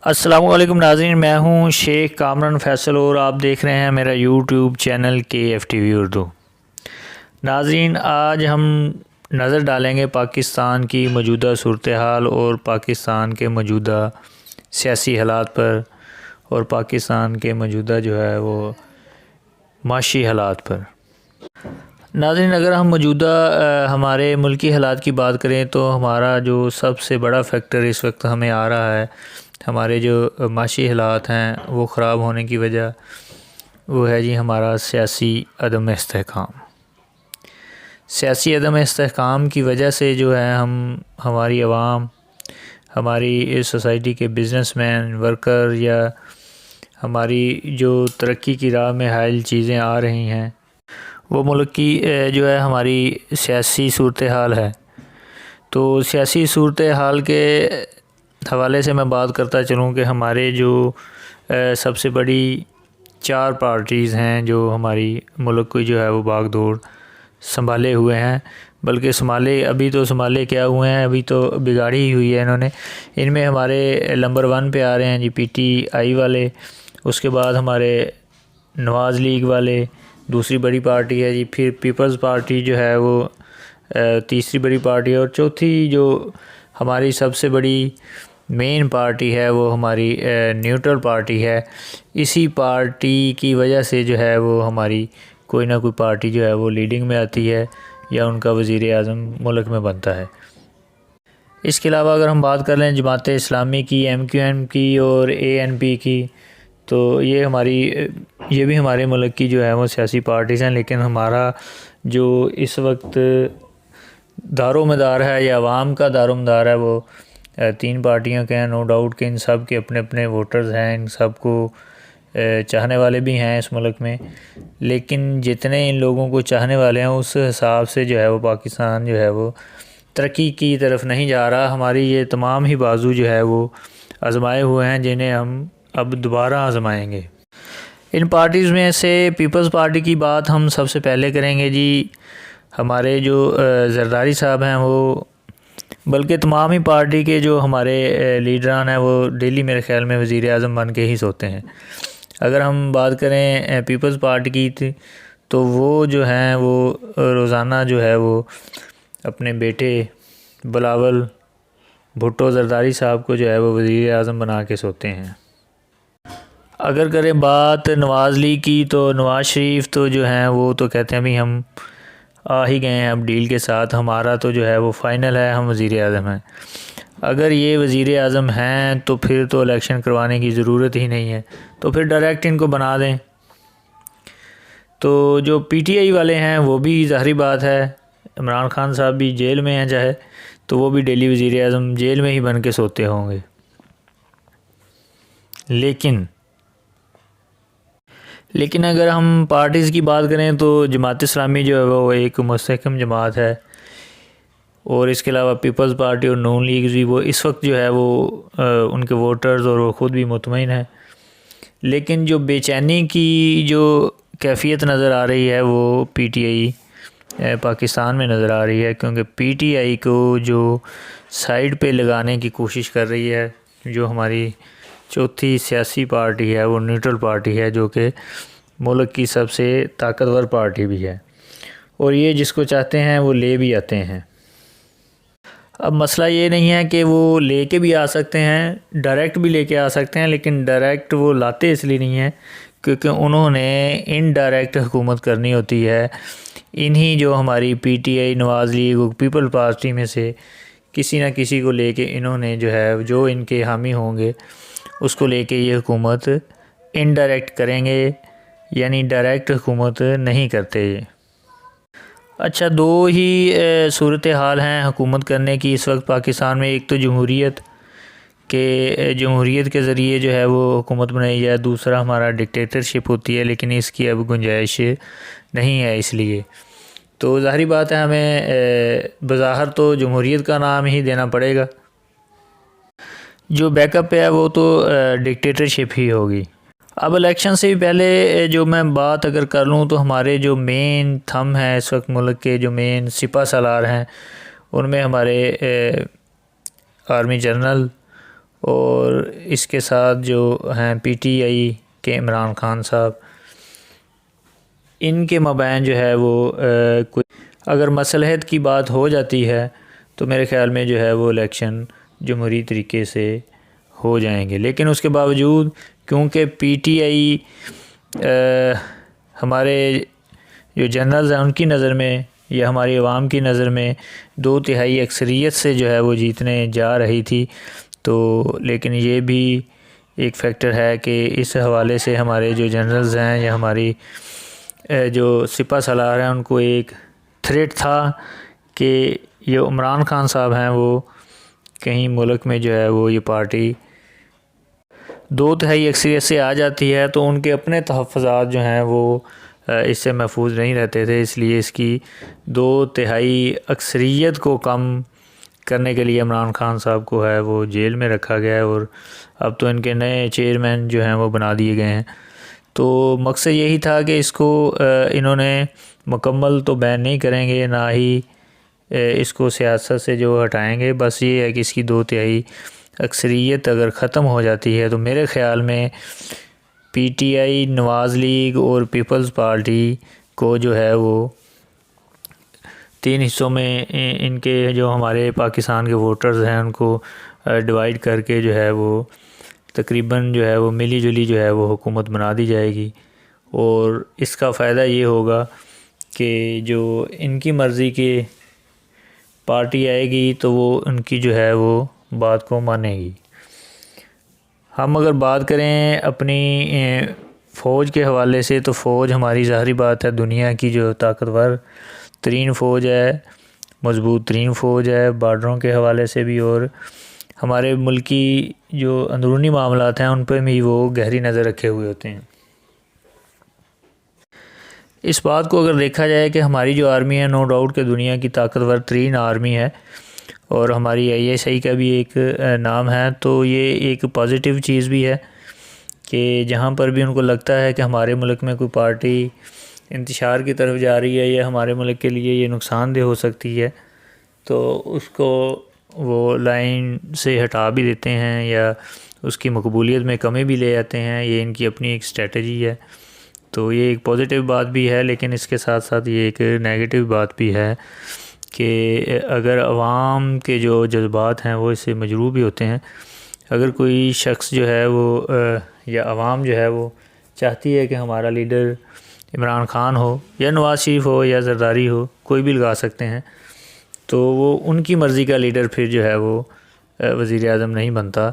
السلام علیکم ناظرین، میں ہوں شیخ کامران فیصل اور آپ دیکھ رہے ہیں میرا یوٹیوب چینل KFTV اردو۔ ناظرین، آج ہم نظر ڈالیں گے پاکستان کی موجودہ صورتحال اور پاکستان کے موجودہ سیاسی حالات پر اور پاکستان کے موجودہ جو ہے وہ معاشی حالات پر۔ ناظرین، اگر ہم موجودہ ہمارے ملکی حالات کی بات کریں تو ہمارا جو سب سے بڑا فیکٹر اس وقت ہمیں آ رہا ہے، ہمارے جو معاشی حالات ہیں وہ خراب ہونے کی وجہ وہ ہے ہمارا سیاسی عدم استحکام۔ سیاسی عدم استحکام کی وجہ سے جو ہے ہماری عوام، ہماری سوسائٹی کے بزنس مین، ورکر یا ہماری جو ترقی کی راہ میں حائل چیزیں آ رہی ہیں، وہ ملک کی جو ہے ہماری سیاسی صورتحال ہے۔ تو سیاسی صورتحال کے حوالے سے میں بات کرتا چلوں کہ ہمارے جو سب سے بڑی 4 پارٹیز ہیں جو ہماری ملک کو جو ہے وہ باغ دوڑ سنبھالے ہوئے ہیں، بلکہ ابھی تو سنبھالے کیا ہوئے ہیں، ابھی تو بگاڑی ہی ہوئی ہے انہوں نے۔ ان میں ہمارے نمبر 1 پہ آ رہے ہیں PTI والے، اس کے بعد ہمارے نواز لیگ والے، دوسری بڑی پارٹی ہے پھر پیپلز پارٹی جو ہے وہ تیسری بڑی پارٹی ہے، اور چوتھی جو ہماری سب سے بڑی مین پارٹی ہے وہ ہماری نیوٹرل پارٹی ہے۔ اسی پارٹی کی وجہ سے جو ہے وہ ہماری کوئی نہ کوئی پارٹی جو ہے وہ لیڈنگ میں آتی ہے یا ان کا وزیر اعظم ملک میں بنتا ہے۔ اس کے علاوہ اگر ہم بات کر لیں جماعت اسلامی کی، MQM کی اور ANP کی، تو یہ بھی ہمارے ملک کی جو ہے وہ سیاسی پارٹیز ہیں، لیکن ہمارا جو اس وقت دار و مدار ہے یا عوام کا دار و مدار ہے وہ 3 پارٹیوں کے ہیں۔ نو ڈاؤٹ کہ ان سب کے اپنے اپنے ووٹرز ہیں، ان سب کو چاہنے والے بھی ہیں اس ملک میں، لیکن جتنے ان لوگوں کو چاہنے والے ہیں اس حساب سے جو ہے وہ پاکستان جو ہے وہ ترقی کی طرف نہیں جا رہا۔ ہماری یہ تمام ہی بازو جو ہے وہ آزمائے ہوئے ہیں، جنہیں ہم اب دوبارہ آزمائیں گے۔ ان پارٹیز میں سے پیپلز پارٹی کی بات ہم سب سے پہلے کریں گے ہمارے جو زرداری صاحب ہیں وہ، بلکہ تمام ہی پارٹی کے جو ہمارے لیڈران ہیں وہ ڈیلی میرے خیال میں وزیر اعظم بن کے ہی سوتے ہیں۔ اگر ہم بات کریں پیپلز پارٹی کی تو وہ جو ہیں وہ روزانہ جو ہے وہ اپنے بیٹے بلاول بھٹو زرداری صاحب کو جو ہے وہ وزیر اعظم بنا کے سوتے ہیں۔ اگر کریں بات نواز لیگ کی تو نواز شریف تو جو ہیں وہ تو کہتے ہیں ابھی ہم آ ہی گئے ہیں اب ڈیل کے ساتھ، ہمارا تو جو ہے وہ فائنل ہے، ہم وزیر اعظم ہیں۔ اگر یہ وزیر اعظم ہیں تو پھر تو الیکشن کروانے کی ضرورت ہی نہیں ہے، تو پھر ڈائریکٹ ان کو بنا دیں۔ تو جو PTI والے ہیں وہ بھی ظاہری بات ہے، عمران خان صاحب بھی جیل میں ہیں چاہے، تو وہ بھی ڈیلی وزیر اعظم جیل میں ہی بن کے سوتے ہوں گے۔ لیکن اگر ہم پارٹیز کی بات کریں تو جماعت اسلامی جو ہے وہ ایک مستحکم جماعت ہے، اور اس کے علاوہ پیپلز پارٹی اور نون لیگز بھی وہ اس وقت جو ہے وہ ان کے ووٹرز اور وہ خود بھی مطمئن ہیں۔ لیکن جو بے چینی کی جو کیفیت نظر آ رہی ہے وہ PTI پاکستان میں نظر آ رہی ہے، کیونکہ PTI کو جو سائیڈ پہ لگانے کی کوشش کر رہی ہے جو ہماری چوتھی سیاسی پارٹی ہے، وہ نیوٹرل پارٹی ہے جو کہ ملک کی سب سے طاقتور پارٹی بھی ہے، اور یہ جس کو چاہتے ہیں وہ لے بھی آتے ہیں۔ اب مسئلہ یہ نہیں ہے کہ وہ لے کے بھی آ سکتے ہیں، ڈائریکٹ بھی لے کے آ سکتے ہیں، لیکن ڈائریکٹ وہ لاتے اس لیے نہیں ہیں کیونکہ انہوں نے انڈائریکٹ حکومت کرنی ہوتی ہے۔ انہی جو ہماری PTI، نواز لیگ اور پیپل پارٹی میں سے کسی نہ کسی کو لے کے انہوں نے جو ہے جو ان کے حامی ہوں گے اس کو لے کے یہ حکومت انڈائریکٹ کریں گے، یعنی ڈائریکٹ حکومت نہیں کرتے۔ اچھا، 2 ہی صورتحال ہیں حکومت کرنے کی اس وقت پاکستان میں، ایک تو جمہوریت کے ذریعے جو ہے وہ حکومت بنائی جائے، دوسرا ہمارا ڈکٹیٹرشپ ہوتی ہے، لیکن اس کی اب گنجائش نہیں ہے، اس لیے تو ظاہری بات ہے ہمیں بظاہر تو جمہوریت کا نام ہی دینا پڑے گا، جو بیک اپ ہے وہ تو ڈکٹیٹرشپ ہی ہوگی۔ اب الیکشن سے بھی پہلے جو میں بات اگر کر لوں تو ہمارے جو مین تھم ہیں اس وقت ملک کے، جو مین سپہ سالار ہیں، ان میں ہمارے آرمی جنرل اور اس کے ساتھ جو ہیں پی ٹی آئی کے عمران خان صاحب، ان کے مابین جو ہے وہ کوئی اگر مصلحت کی بات ہو جاتی ہے تو میرے خیال میں جو ہے وہ الیکشن جمہوری طریقے سے ہو جائیں گے۔ لیکن اس کے باوجود کیونکہ پی ٹی آئی ہمارے جو جنرلز ہیں ان کی نظر میں یا ہماری عوام کی نظر میں 2/3 اکثریت سے جو ہے وہ جیتنے جا رہی تھی، تو لیکن یہ بھی ایک فیکٹر ہے کہ اس حوالے سے ہمارے جو جنرلز ہیں یا ہماری جو سپہ سالار ہیں ان کو ایک تھریٹ تھا کہ یہ عمران خان صاحب ہیں وہ کہیں ملک میں جو ہے وہ یہ پارٹی 2/3 اکثریت سے آ جاتی ہے تو ان کے اپنے تحفظات جو ہیں وہ اس سے محفوظ نہیں رہتے تھے، اس لیے اس کی 2/3 اکثریت کو کم کرنے کے لیے عمران خان صاحب کو ہے وہ جیل میں رکھا گیا ہے، اور اب تو ان کے نئے چیئرمین جو ہیں وہ بنا دیے گئے ہیں۔ تو مقصد یہی تھا کہ اس کو انہوں نے مکمل تو بین نہیں کریں گے، نہ ہی اس کو سیاست سے جو ہٹائیں گے، بس یہ ہے کہ اس کی 2/3 اکثریت اگر ختم ہو جاتی ہے تو میرے خیال میں P T I, Nawaz league اور پیپلز پارٹی کو جو ہے وہ 3 حصوں میں ان کے جو ہمارے پاکستان کے ووٹرز ہیں ان کو ڈیوائیڈ کر کے جو ہے وہ تقریباً جو ہے وہ ملی جلی جو ہے وہ حکومت بنا دی جائے گی، اور اس کا فائدہ یہ ہوگا کہ جو ان کی مرضی کی پارٹی آئے گی تو وہ ان کی جو ہے وہ بات کو مانے گی۔ ہم اگر بات کریں اپنی فوج کے حوالے سے تو فوج ہماری ظاہری بات ہے دنیا کی جو طاقتور ترین فوج ہے، مضبوط ترین فوج ہے بارڈروں کے حوالے سے بھی، اور ہمارے ملکی جو اندرونی معاملات ہیں ان پہ بھی وہ گہری نظر رکھے ہوئے ہوتے ہیں۔ اس بات کو اگر دیکھا جائے کہ ہماری جو آرمی ہے نو ڈاؤٹ کہ دنیا کی طاقتور ترین آرمی ہے، اور ہماری ISI کا بھی ایک نام ہے، تو یہ ایک پازیٹیو چیز بھی ہے کہ جہاں پر بھی ان کو لگتا ہے کہ ہمارے ملک میں کوئی پارٹی انتشار کی طرف جا رہی ہے یا ہمارے ملک کے لیے یہ نقصان دہ ہو سکتی ہے تو اس کو وہ لائن سے ہٹا بھی دیتے ہیں یا اس کی مقبولیت میں کمی بھی لے آتے ہیں، یہ ان کی اپنی ایک اسٹریٹجی ہے۔ تو یہ ایک پازیٹیو بات بھی ہے، لیکن اس کے ساتھ ساتھ یہ ایک نیگیٹو بات بھی ہے کہ اگر عوام کے جو جذبات ہیں وہ اس سے مجروح بھی ہوتے ہیں۔ اگر کوئی شخص جو ہے وہ یا عوام جو ہے وہ چاہتی ہے کہ ہمارا لیڈر عمران خان ہو یا نواز شریف ہو یا زرداری ہو، کوئی بھی لگا سکتے ہیں، تو وہ ان کی مرضی کا لیڈر پھر جو ہے وہ وزیر اعظم نہیں بنتا،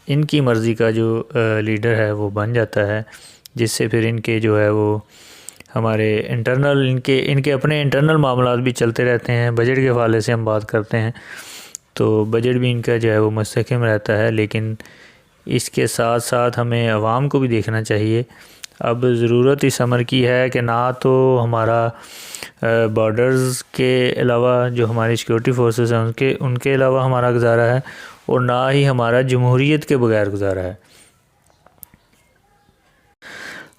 ان کی مرضی کا جو لیڈر ہے وہ بن جاتا ہے، جس سے پھر ان کے جو ہے وہ ہمارے انٹرنل ان کے اپنے انٹرنل معاملات بھی چلتے رہتے ہیں۔ بجٹ کے حوالے سے ہم بات کرتے ہیں تو بجٹ بھی ان کا جو ہے وہ مستحکم رہتا ہے، لیکن اس کے ساتھ ساتھ ہمیں عوام کو بھی دیکھنا چاہیے۔ اب ضرورت اس امر کی ہے کہ نہ تو ہمارا بارڈرز کے علاوہ جو ہماری سیکورٹی فورسز ہیں ان کے علاوہ ہمارا گزارا ہے، اور نہ ہی ہمارا جمہوریت کے بغیر گزارا ہے۔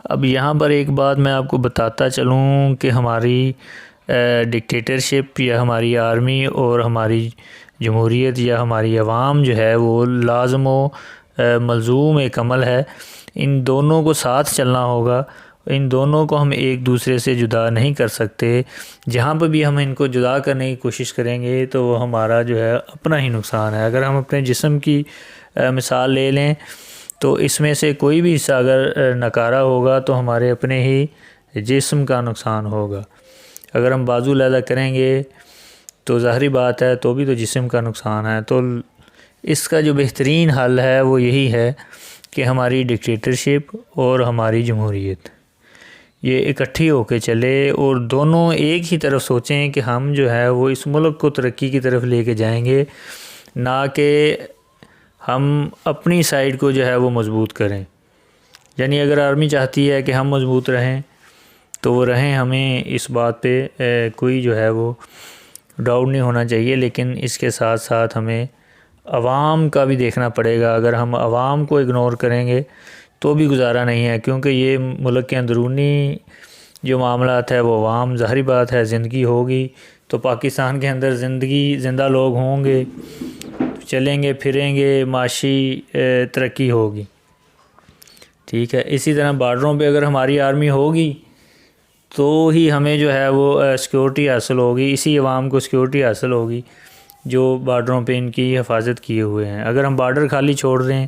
اب یہاں پر ایک بات میں آپ کو بتاتا چلوں کہ ہماری ڈکٹیٹرشپ یا ہماری آرمی اور ہماری جمہوریت یا ہماری عوام جو ہے وہ لازم و ملزوم ایک عمل ہے، ان دونوں کو ساتھ چلنا ہوگا، ان دونوں کو ہم ایک دوسرے سے جدا نہیں کر سکتے۔ جہاں پہ بھی ہم ان کو جدا کرنے کی کوشش کریں گے تو وہ ہمارا جو ہے اپنا ہی نقصان ہے۔ اگر ہم اپنے جسم کی مثال لے لیں تو اس میں سے کوئی بھی حصہ اگر ناکارہ ہوگا تو ہمارے اپنے ہی جسم کا نقصان ہوگا۔ اگر ہم بازو علیحدہ کریں گے تو ظاہری بات ہے تو بھی تو جسم کا نقصان ہے۔ تو اس کا جو بہترین حل ہے وہ یہی ہے کہ ہماری ڈکٹیٹرشپ اور ہماری جمہوریت یہ اکٹھی ہو کے چلے اور دونوں ایک ہی طرف سوچیں کہ ہم جو ہے وہ اس ملک کو ترقی کی طرف لے کے جائیں گے، نہ کہ ہم اپنی سائیڈ کو جو ہے وہ مضبوط کریں۔ یعنی اگر آرمی چاہتی ہے کہ ہم مضبوط رہیں تو وہ رہیں، ہمیں اس بات پہ کوئی جو ہے وہ ڈاؤٹ نہیں ہونا چاہیے، لیکن اس کے ساتھ ساتھ ہمیں عوام کا بھی دیکھنا پڑے گا۔ اگر ہم عوام کو اگنور کریں گے تو بھی گزارا نہیں ہے، کیونکہ یہ ملک کے اندرونی جو معاملات ہے وہ عوام ظاہری بات ہے زندگی ہوگی تو پاکستان کے اندر زندہ لوگ ہوں گے، چلیں گے پھریں گے معاشی ترقی ہوگی. ٹھیک ہے. اسی طرح بارڈروں پہ اگر ہماری آرمی ہوگی تو ہی ہمیں جو ہے وہ سیکورٹی حاصل ہوگی. اسی عوام کو سیکورٹی حاصل ہوگی جو بارڈروں پہ ان کی حفاظت کیے ہوئے ہیں. اگر ہم بارڈر خالی چھوڑ دیں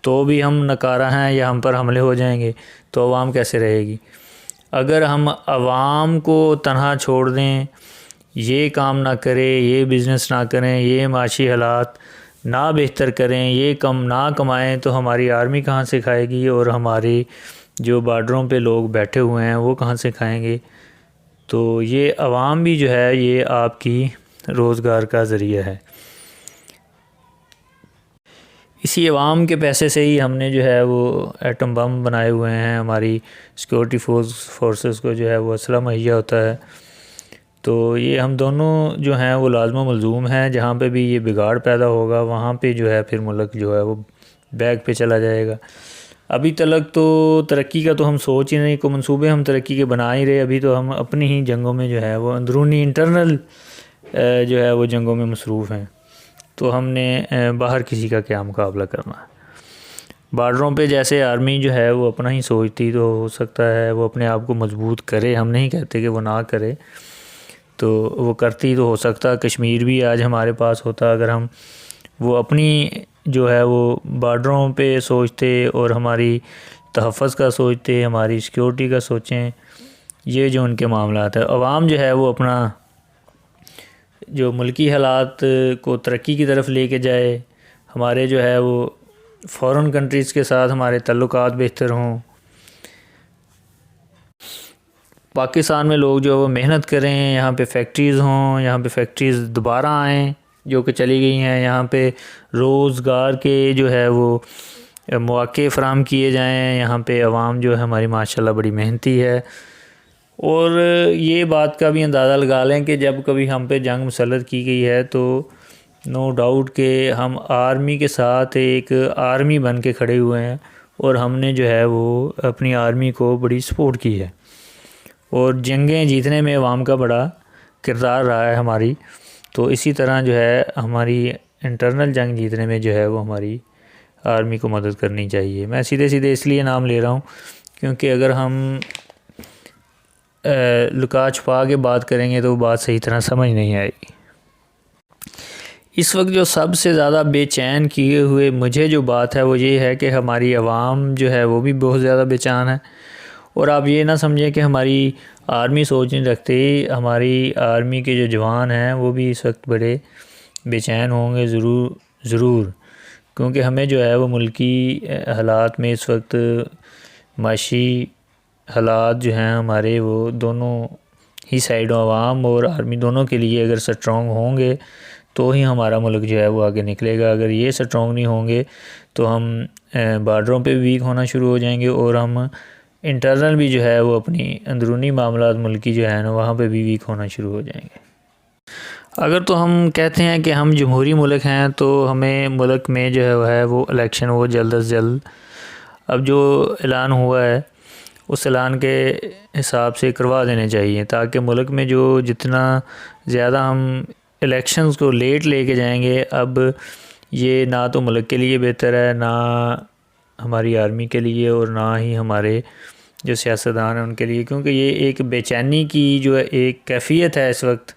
تو بھی ہم نکارہ ہیں یا ہم پر حملے ہو جائیں گے تو عوام کیسے رہے گی. اگر ہم عوام کو تنہا چھوڑ دیں، یہ کام نہ کرے، یہ بزنس نہ کریں، یہ معاشی حالات نہ بہتر کریں، یہ نہ کمائیں تو ہماری آرمی کہاں سے کھائے گی، اور ہماری جو بارڈروں پہ لوگ بیٹھے ہوئے ہیں وہ کہاں سے کھائیں گے. تو یہ عوام بھی جو ہے یہ آپ کی روزگار کا ذریعہ ہے. اسی عوام کے پیسے سے ہی ہم نے جو ہے وہ ایٹم بم بنائے ہوئے ہیں. ہماری سیکورٹی فورسز کو جو ہے وہ اسلحہ مہیا ہوتا ہے. تو یہ ہم دونوں جو ہیں وہ لازم و ملزوم ہیں. جہاں پہ بھی یہ بگاڑ پیدا ہوگا وہاں پہ جو ہے پھر ملک جو ہے وہ بیک پہ چلا جائے گا. ابھی تلک تو ترقی کا تو ہم سوچ ہی نہیں، کو منصوبے ہم ترقی کے بنا ہی رہے. ابھی تو ہم اپنی ہی جنگوں میں جو ہے وہ اندرونی انٹرنل جو ہے وہ جنگوں میں مصروف ہیں. تو ہم نے باہر کسی کا کیا مقابلہ کرنا ہے. بارڈروں پہ جیسے آرمی جو ہے وہ اپنا ہی سوچتی تو ہو سکتا ہے وہ اپنے آپ کو مضبوط کرے. ہم نہیں کہتے کہ وہ نہ کرے، تو وہ کرتی تو ہو سکتا. کشمیر بھی آج ہمارے پاس ہوتا اگر ہم وہ اپنی جو ہے وہ بارڈروں پہ سوچتے اور ہماری تحفظ کا سوچتے، ہماری سیکورٹی کا سوچیں. یہ جو ان کے معاملات ہیں، عوام جو ہے وہ اپنا جو ملکی حالات کو ترقی کی طرف لے کے جائے. ہمارے جو ہے وہ فورن کنٹریز کے ساتھ ہمارے تعلقات بہتر ہوں. پاکستان میں لوگ جو وہ محنت کریں، یہاں پہ فیکٹریز ہوں، یہاں پہ فیکٹریز دوبارہ آئیں جو کہ چلی گئی ہیں. یہاں پہ روزگار کے جو ہے وہ مواقع فراہم کیے جائیں. یہاں پہ عوام جو ہے ہماری ماشاءاللہ بڑی محنتی ہے. اور یہ بات کا بھی اندازہ لگا لیں کہ جب کبھی ہم پہ جنگ مسلط کی گئی ہے تو نو ڈاؤٹ کہ ہم آرمی کے ساتھ ایک آرمی بن کے کھڑے ہوئے ہیں، اور ہم نے جو ہے وہ اپنی آرمی کو بڑی سپورٹ کی ہے. اور جنگیں جیتنے میں عوام کا بڑا کردار رہا ہے ہماری. تو اسی طرح جو ہے ہماری انٹرنل جنگ جیتنے میں جو ہے وہ ہماری آرمی کو مدد کرنی چاہیے. میں سیدھے اس لیے نام لے رہا ہوں کیونکہ اگر ہم لکا چھپا کے بات کریں گے تو وہ بات صحیح طرح سمجھ نہیں آئے گی. اس وقت جو سب سے زیادہ بے چین کیے ہوئے مجھے جو بات ہے وہ یہ ہے کہ ہماری عوام جو ہے وہ بھی بہت زیادہ بے چین ہے. اور آپ یہ نہ سمجھیں کہ ہماری آرمی سوچ نہیں رکھتی. ہماری آرمی کے جو جوان ہیں وہ بھی اس وقت بڑے بے چین ہوں گے ضرور کیونکہ ہمیں جو ہے وہ ملکی حالات میں اس وقت معاشی حالات جو ہیں ہمارے وہ دونوں ہی سائیڈوں عوام اور آرمی دونوں کے لیے اگر سٹرونگ ہوں گے تو ہی ہمارا ملک جو ہے وہ آگے نکلے گا. اگر یہ سٹرونگ نہیں ہوں گے تو ہم بارڈروں پہ بھی ویک ہونا شروع ہو جائیں گے، اور ہم انٹرنل بھی جو ہے وہ اپنی اندرونی معاملات ملکی جو ہے نا وہاں پہ بھی ویک ہونا شروع ہو جائیں گے. اگر تو ہم کہتے ہیں کہ ہم جمہوری ملک ہیں تو ہمیں ملک میں جو ہے وہ الیکشن وہ جلد از جلد اب جو اعلان ہوا ہے اس اعلان کے حساب سے کروا دینے چاہیے، تاکہ ملک میں جو جتنا زیادہ ہم الیکشنز کو لیٹ لے کے جائیں گے اب یہ نہ تو ملک کے لیے بہتر ہے، نہ ہماری آرمی کے لیے، اور نہ ہی ہمارے جو سیاستدان ہیں ان کے لیے. کیونکہ یہ ایک بے چینی کی جو ایک کیفیت ہے اس وقت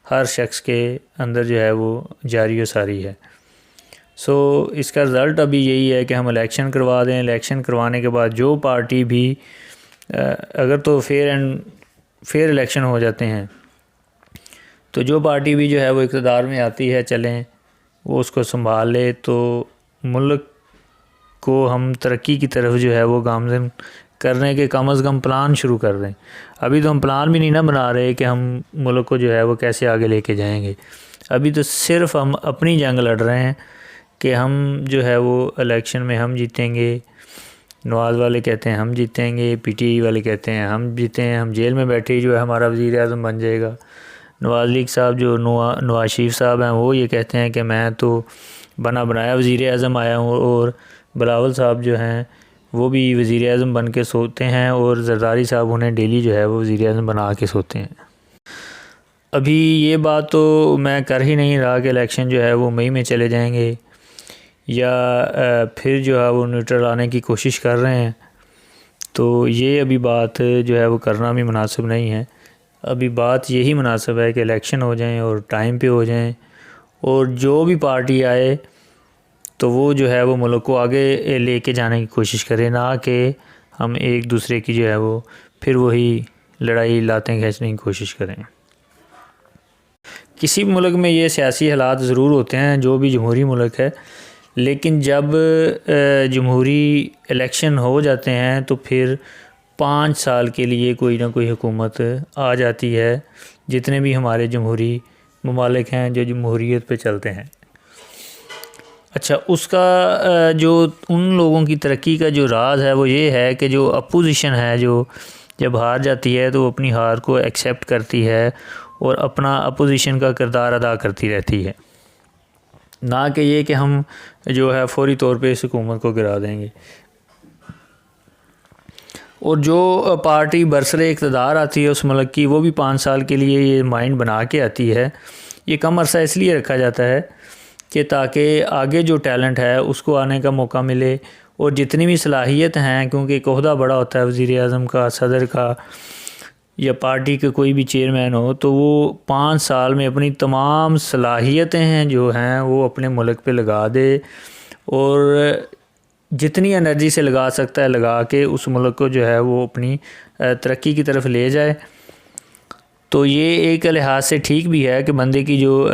ہر شخص کے اندر جو ہے وہ جاری و ساری ہے. سو اس کا رزلٹ ابھی یہی ہے کہ ہم الیکشن کروا دیں. الیکشن کروانے کے بعد جو پارٹی بھی اگر تو فیئر الیکشن ہو جاتے ہیں تو جو پارٹی بھی جو ہے وہ اقتدار میں آتی ہے چلیں وہ اس کو سنبھال لے تو ملک کو ہم ترقی کی طرف جو ہے وہ گامزن کرنے کے کم از کم پلان شروع کر دیں. ابھی تو ہم پلان بھی نہیں نہ بنا رہے کہ ہم ملک کو جو ہے وہ کیسے آگے لے کے جائیں گے. ابھی تو صرف ہم اپنی جنگ لڑ رہے ہیں کہ ہم جو ہے وہ الیکشن میں ہم جیتیں گے. نواز والے کہتے ہیں ہم جیتیں گے، پی ٹی آئی والے کہتے ہیں ہم جیتے ہیں، ہم جیل میں بیٹھے جو ہے ہمارا وزیر اعظم بن جائے گا. نواز لیگ صاحب جو نواز شریف صاحب ہیں وہ یہ کہتے ہیں کہ میں تو بنا بنایا وزیر اعظم آیا ہوں، اور بلاول صاحب جو ہیں وہ بھی وزیر اعظم بن کے سوتے ہیں، اور زرداری صاحب انہیں ڈیلی جو ہے وہ وزیر اعظم بنا کے سوتے ہیں. ابھی یہ بات تو میں کر ہی نہیں رہا کہ الیکشن جو ہے وہ مئی میں چلے جائیں گے یا پھر جو ہے وہ نیوٹرل آنے کی کوشش کر رہے ہیں، تو یہ ابھی بات جو ہے وہ کرنا بھی مناسب نہیں ہے۔ ابھی بات یہی مناسب ہے کہ الیکشن ہو جائیں اور ٹائم پہ ہو جائیں، اور جو بھی پارٹی آئے تو وہ جو ہے وہ ملک کو آگے لے کے جانے کی کوشش کرے، نہ کہ ہم ایک دوسرے کی جو ہے وہ پھر وہی لڑائی لاتیں کھینچنے کی کوشش کریں۔ کسی بھی ملک میں یہ سیاسی حالات ضرور ہوتے ہیں، جو بھی جمہوری ملک ہے، لیکن جب جمہوری الیکشن ہو جاتے ہیں تو پھر 5 سال کے لیے کوئی نہ کوئی حکومت آ جاتی ہے، جتنے بھی ہمارے جمہوری ممالک ہیں جو جمہوریت پہ چلتے ہیں۔ اچھا، اس کا جو ان لوگوں کی ترقی کا جو راز ہے وہ یہ ہے کہ جو اپوزیشن ہے، جو جب ہار جاتی ہے تو وہ اپنی ہار کو ایکسیپٹ کرتی ہے اور اپنا اپوزیشن کا کردار ادا کرتی رہتی ہے، نہ کہ یہ کہ ہم جو ہے فوری طور پہ اس حکومت کو گرا دیں گے۔ اور جو پارٹی برسر اقتدار آتی ہے اس ملک کی، وہ بھی 5 سال کے لیے یہ مائنڈ بنا کے آتی ہے۔ یہ کم عرصہ اس لیے رکھا جاتا ہے کہ تاکہ آگے جو ٹیلنٹ ہے اس کو آنے کا موقع ملے، اور جتنی بھی صلاحیت ہیں، کیونکہ ایک عہدہ بڑا ہوتا ہے وزیر اعظم کا، صدر کا، یا پارٹی کے کوئی بھی چیئرمین ہو، تو وہ 5 سال میں اپنی تمام صلاحیتیں ہیں جو ہیں وہ اپنے ملک پہ لگا دے، اور جتنی انرجی سے لگا سکتا ہے لگا کے اس ملک کو جو ہے وہ اپنی ترقی کی طرف لے جائے۔ تو یہ ایک لحاظ سے ٹھیک بھی ہے کہ بندے کی جو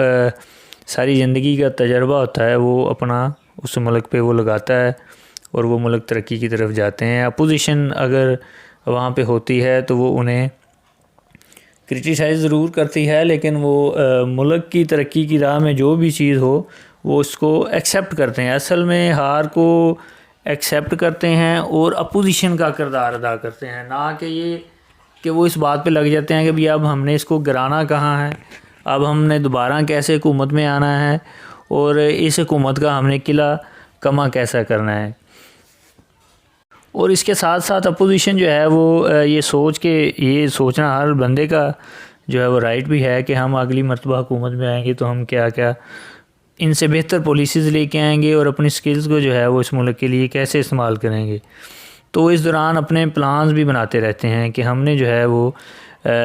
ساری زندگی کا تجربہ ہوتا ہے وہ اپنا اس ملک پہ وہ لگاتا ہے اور وہ ملک ترقی کی طرف جاتے ہیں۔ اپوزیشن اگر وہاں پہ ہوتی ہے تو وہ انہیں کرٹیسائز ضرور کرتی ہے، لیکن وہ ملک کی ترقی کی راہ میں جو بھی چیز ہو وہ اس کو ایکسیپٹ کرتے ہیں، اصل میں ہار کو ایکسیپٹ کرتے ہیں اور اپوزیشن کا کردار ادا کرتے ہیں، نہ کہ یہ کہ وہ اس بات پہ لگ جاتے ہیں کہ بھی اب ہم نے اس کو گرانا کہاں ہے، اب ہم نے دوبارہ کیسے حکومت میں آنا ہے، اور اس حکومت کا ہم نے قلعہ کما کیسا کرنا ہے۔ اور اس کے ساتھ ساتھ اپوزیشن جو ہے وہ یہ سوچنا ہر بندے کا جو ہے وہ رائٹ بھی ہے کہ ہم اگلی مرتبہ حکومت میں آئیں گے تو ہم کیا ان سے بہتر پالیسیز لے کے آئیں گے، اور اپنی سکلز کو جو ہے وہ اس ملک کے لیے کیسے استعمال کریں گے۔ تو اس دوران اپنے پلانز بھی بناتے رہتے ہیں کہ ہم نے جو ہے وہ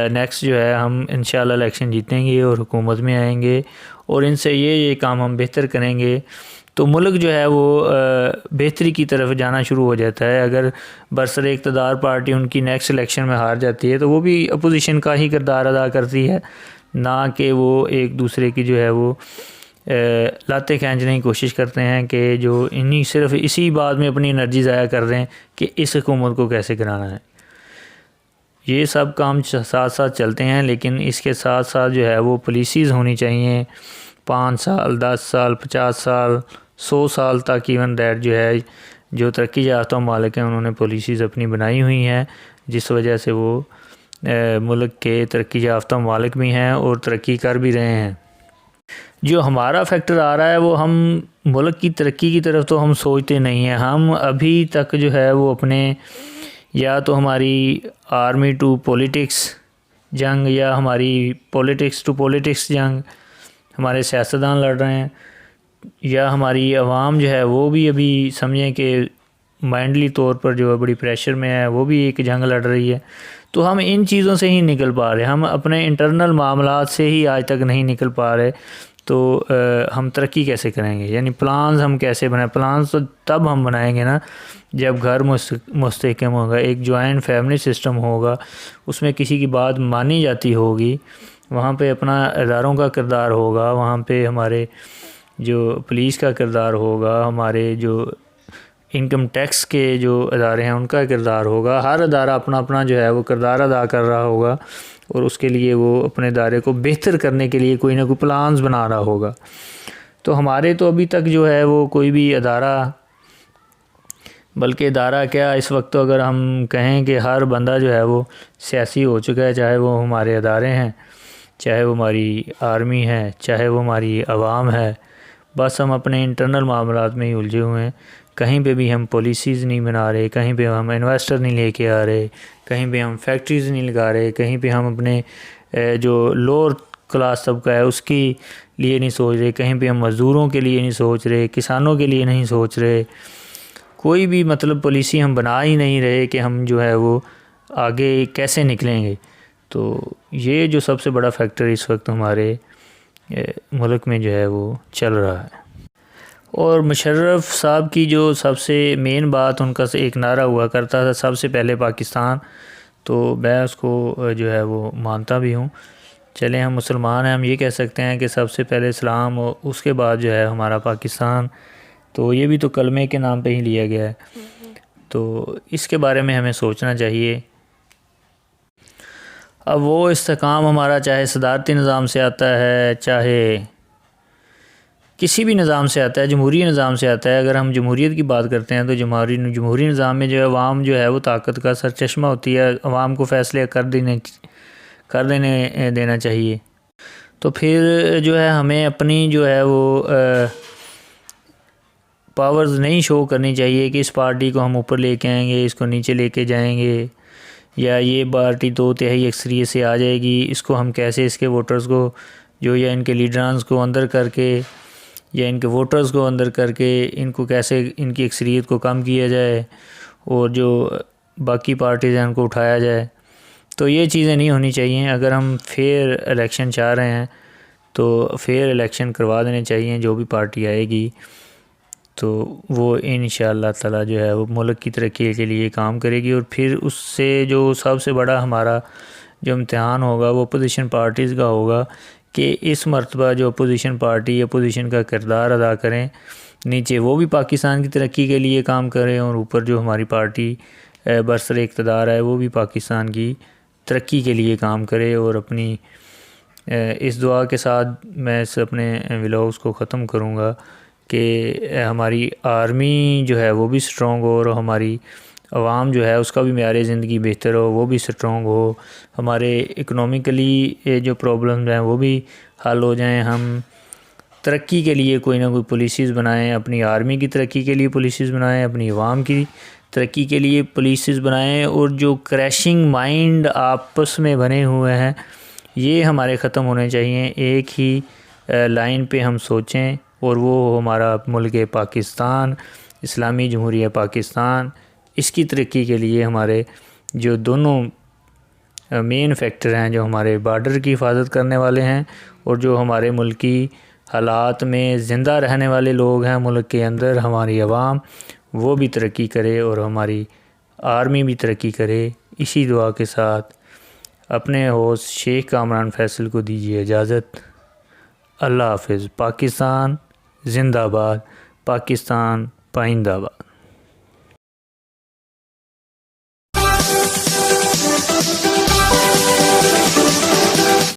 نیکسٹ جو ہے ہم انشاءاللہ الیکشن جیتیں گے اور حکومت میں آئیں گے، اور ان سے یہ کام ہم بہتر کریں گے، تو ملک جو ہے وہ بہتری کی طرف جانا شروع ہو جاتا ہے۔ اگر برسر اقتدار پارٹی ان کی نیکسٹ الیکشن میں ہار جاتی ہے تو وہ بھی اپوزیشن کا ہی کردار ادا کرتی ہے، نہ کہ وہ ایک دوسرے کی جو ہے وہ لاتے کھینچنے کی کوشش کرتے ہیں کہ جو صرف اسی بات میں اپنی انرجی ضائع کر رہے ہیں کہ اس حکومت کو کیسے گرانا ہے۔ یہ سب کام ساتھ ساتھ چلتے ہیں، لیکن اس کے ساتھ ساتھ جو ہے وہ پالیسیز ہونی چاہیے 5 سال 10 سال 50 سال 100 سال تک، ایون دیٹ جو ہے جو ترقی یافتہ ممالک ہیں انہوں نے پالیسیز اپنی بنائی ہوئی ہیں، جس وجہ سے وہ ملک کے ترقی یافتہ ممالک بھی ہیں اور ترقی کر بھی رہے ہیں۔ جو ہمارا فیکٹر آ رہا ہے وہ ہم ملک کی ترقی کی طرف تو ہم سوچتے نہیں ہیں، ہم ابھی تک جو ہے وہ اپنے یا تو ہماری آرمی ٹو پولیٹکس جنگ یا ہماری پولیٹکس ٹو پولیٹکس جنگ، ہمارے سیاستدان لڑ رہے ہیں، یا ہماری عوام جو ہے وہ بھی ابھی سمجھیں کہ مائنڈلی طور پر جو ہے بڑی پریشر میں ہے، وہ بھی ایک جنگ لڑ رہی ہے۔ تو ہم ان چیزوں سے ہی نکل پا رہے، ہم اپنے انٹرنل معاملات سے ہی آج تک نہیں نکل پا رہے، تو ہم ترقی کیسے کریں گے؟ یعنی پلانز ہم کیسے بنائیں؟ پلانز تو تب ہم بنائیں گے نا جب گھر مستحکم ہوگا، ایک جوائنٹ فیملی سسٹم ہوگا، اس میں کسی کی بات مانی جاتی ہوگی، وہاں پہ اپنا اداروں کا کردار ہوگا، وہاں پہ ہمارے جو پولیس کا کردار ہوگا، ہمارے جو انکم ٹیکس کے جو ادارے ہیں ان کا کردار ہوگا، ہر ادارہ اپنا اپنا جو ہے وہ کردار ادا کر رہا ہوگا، اور اس کے لیے وہ اپنے ادارے کو بہتر کرنے کے لیے کوئی نہ کوئی پلانز بنا رہا ہوگا۔ تو ہمارے تو ابھی تک جو ہے وہ کوئی بھی ادارہ، بلکہ ادارہ کیا، اس وقت تو اگر ہم کہیں کہ ہر بندہ جو ہے وہ سیاسی ہو چکا ہے، چاہے وہ ہمارے ادارے ہیں، چاہے وہ ہماری آرمی ہے، چاہے وہ ہماری عوام ہے، بس ہم اپنے انٹرنل معاملات میں ہی الجھے ہوئے ہیں۔ کہیں پہ بھی ہم پالیسیز نہیں بنا رہے، کہیں پہ ہم انویسٹر نہیں لے کے آ رہے، کہیں پہ ہم فیکٹریز نہیں لگا رہے، کہیں پہ ہم اپنے جو لوور کلاس طبقہ ہے اس کے لیے نہیں سوچ رہے، کہیں پہ ہم مزدوروں کے لیے نہیں سوچ رہے، کسانوں کے لیے نہیں سوچ رہے، کوئی بھی مطلب پالیسی ہم بنا ہی نہیں رہے کہ ہم جو ہے وہ آگے کیسے نکلیں گے۔ تو یہ جو سب سے بڑا فیکٹر اس وقت ہمارے ملک میں جو ہے وہ چل رہا ہے۔ اور مشرف صاحب کی جو سب سے مین بات ان کا ایک نعرہ ہوا کرتا تھا، سب سے پہلے پاکستان، تو میں اس کو جو ہے وہ مانتا بھی ہوں۔ چلیں ہم مسلمان ہیں، ہم یہ کہہ سکتے ہیں کہ سب سے پہلے اسلام اور اس کے بعد جو ہے ہمارا پاکستان، تو یہ بھی تو کلمے کے نام پہ ہی لیا گیا ہے۔ تو اس کے بارے میں ہمیں سوچنا چاہیے۔ اب وہ استحکام ہمارا چاہے صدارتی نظام سے آتا ہے، چاہے کسی بھی نظام سے آتا ہے، جمہوری نظام سے آتا ہے، اگر ہم جمہوریت کی بات کرتے ہیں تو جمہوری نظام میں جو ہے عوام جو ہے وہ طاقت کا سرچشمہ ہوتی ہے، عوام کو فیصلے کر دینا چاہیے۔ تو پھر جو ہے ہمیں اپنی جو ہے وہ پاورز نہیں شو کرنی چاہیے کہ اس پارٹی کو ہم اوپر لے کے آئیں گے، اس کو نیچے لے کے جائیں گے، یا یہ پارٹی 2/3 اکثریت سے آ جائے گی، اس کو ہم کیسے اس کے ووٹرز کو جو یا ان کے لیڈرانز کو اندر کر کے یا ان کے ووٹرز کو اندر کر کے ان کو کیسے ان کی اکثریت کو کم کیا جائے اور جو باقی پارٹیز ہیں ان کو اٹھایا جائے۔ تو یہ چیزیں نہیں ہونی چاہیے۔ اگر ہم فیئر الیکشن چاہ رہے ہیں تو فیئر الیکشن کروا دینے چاہیے، جو بھی پارٹی آئے گی تو وہ انشاءاللہ تعالی جو ہے وہ ملک کی ترقی کے لیے کام کرے گی۔ اور پھر اس سے جو سب سے بڑا ہمارا جو امتحان ہوگا وہ اپوزیشن پارٹیز کا ہوگا کہ اس مرتبہ جو اپوزیشن پارٹی اپوزیشن کا کردار ادا کریں، نیچے وہ بھی پاکستان کی ترقی کے لیے کام کریں، اور اوپر جو ہماری پارٹی برسر اقتدار ہے وہ بھی پاکستان کی ترقی کے لیے کام کرے۔ اور اپنی اس دعا کے ساتھ میں اپنے ولاگز کو ختم کروں گا کہ ہماری آرمی جو ہے وہ بھی سٹرونگ ہو، اور ہماری عوام جو ہے اس کا بھی معیار زندگی بہتر ہو، وہ بھی سٹرونگ ہو، ہمارے اکنومیکلی جو پرابلمز ہیں وہ بھی حل ہو جائیں، ہم ترقی کے لیے کوئی نہ کوئی پالیسیز بنائیں، اپنی آرمی کی ترقی کے لیے پالیسیز بنائیں، اپنی عوام کی ترقی کے لیے پالیسیز بنائیں، اور جو کریشنگ مائنڈ آپس میں بنے ہوئے ہیں یہ ہمارے ختم ہونے چاہیے۔ ایک ہی لائن پہ ہم سوچیں، اور وہ ہمارا ملک پاکستان، اسلامی جمہوریہ پاکستان، اس کی ترقی کے لیے ہمارے جو دونوں مین فیکٹر ہیں، جو ہمارے بارڈر کی حفاظت کرنے والے ہیں اور جو ہمارے ملکی حالات میں زندہ رہنے والے لوگ ہیں ملک کے اندر، ہماری عوام، وہ بھی ترقی کرے اور ہماری آرمی بھی ترقی کرے۔ اسی دعا کے ساتھ اپنے ہوسٹ شیخ کامران فیصل کو دیجیے اجازت۔ اللہ حافظ۔ پاکستان زندہ باد، پاکستان پائندہ باد۔